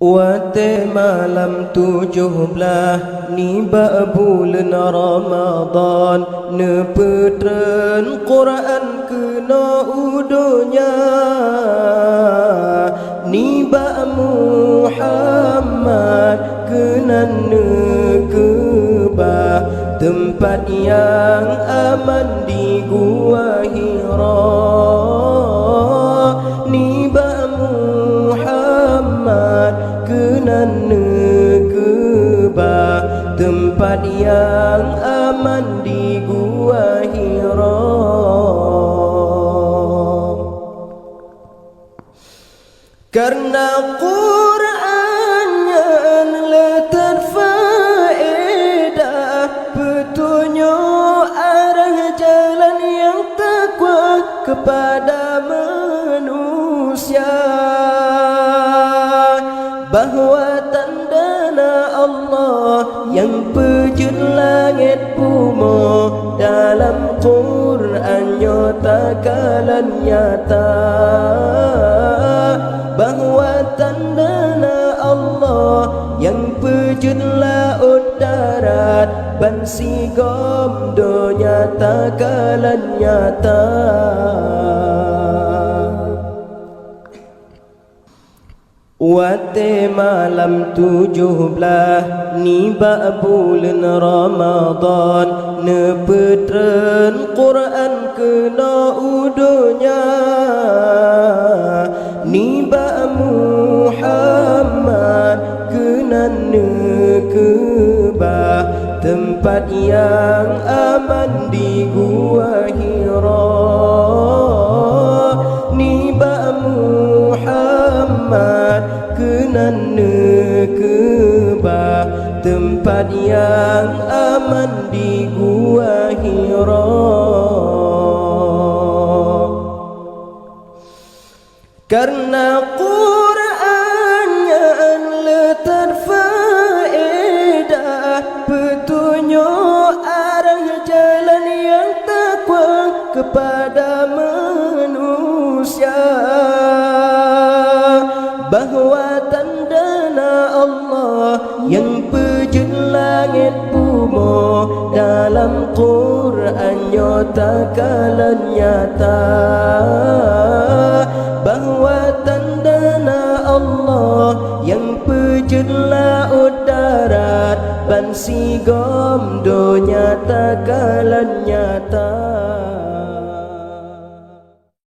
Wate malam 17 ni bulan Ramadan nepetren Quran kena udunya ni ba Muhammad kena nekeba tempat yang aman di gua Hira ni ba Muhammad kena nekeba tempat yang aman di gua Hira. Karena Qur'annya letak faedah petunjuk arah jalan yang takwa kepada manusia, bahwa tandana Allah yang pejut langit bumi dalam Quran nyata kalan nyata, bahwa tandana Allah yang pejut laut darat ban sigom do nyata kalan nyata. Wate malam 17 ni bulan Ramadan nepetren Quran kena udunya ni ba Muhammad kena nekeba tempat yang aman di gua Hira ni ba Muhammad kena nekeba tempat yang aman di gua Hira. Karena Qur'annya letak faedah petunjuk arah jalan yang takwa kepada manusia, bahwa tandana Allah yang pejut langit bumi dalam Quran nyata kalan nyata, bahwa tandana Allah yang pejut laut darat ban sigom do nyata kalan nyata.